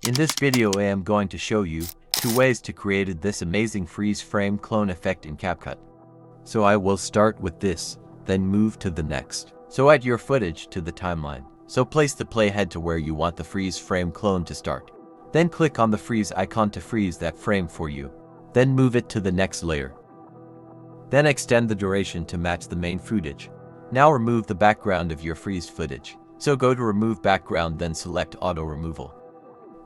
In this video I am going to show you 2 ways to create this amazing freeze frame clone effect in CapCut. So I will start with this, then move to the next. So add your footage to the timeline. So place the playhead to where you want the freeze frame clone to start. Then click on the freeze icon to freeze that frame for you. Then move it to the next layer. Then extend the duration to match the main footage. Now remove the background of your freeze footage. So go to remove background, then select auto removal.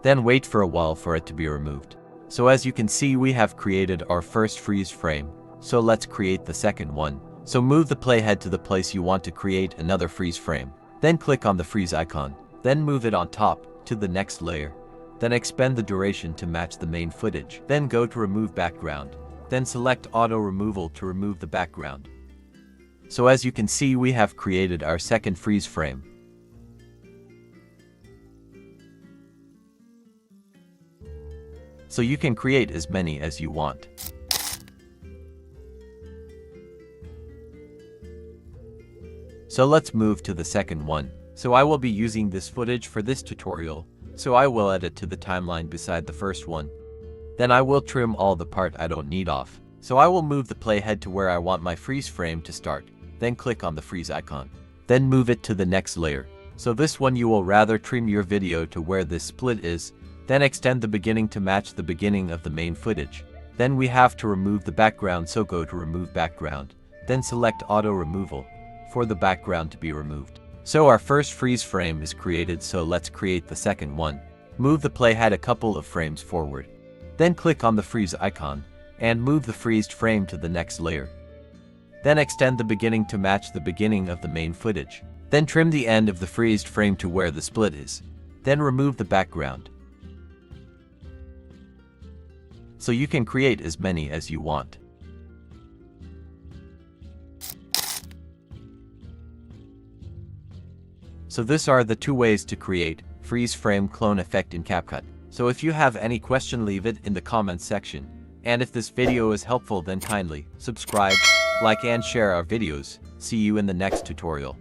Then wait for a while for it to be removed. So as you can see, we have created our first freeze frame. So let's create the second one. So move the playhead to the place you want to create another freeze frame. Then click on the freeze icon. Then move it on top to the next layer. Then expand the duration to match the main footage. Then go to remove background. Then select auto removal to remove the background. So as you can see, we have created our second freeze frame. So you can create as many as you want. So let's move to the second one. So I will be using this footage for this tutorial. So I will add it to the timeline beside the first one. Then I will trim all the part I don't need off. So I will move the playhead to where I want my freeze frame to start. Then click on the freeze icon. Then move it to the next layer. So this one you will rather trim your video to where this split is. Then extend the beginning to match the beginning of the main footage. Then we have to remove the background, so go to remove background. Then select auto removal for the background to be removed. So our first freeze frame is created, so let's create the second one. Move the playhead a couple of frames forward. Then click on the freeze icon and move the freezed frame to the next layer. Then extend the beginning to match the beginning of the main footage. Then trim the end of the freezed frame to where the split is. Then remove the background. So you can create as many as you want. So these are the 2 ways to create freeze frame clone effect in CapCut. So if you have any question, leave it in the comments section. And if this video is helpful, then kindly subscribe, like and share our videos. See you in the next tutorial.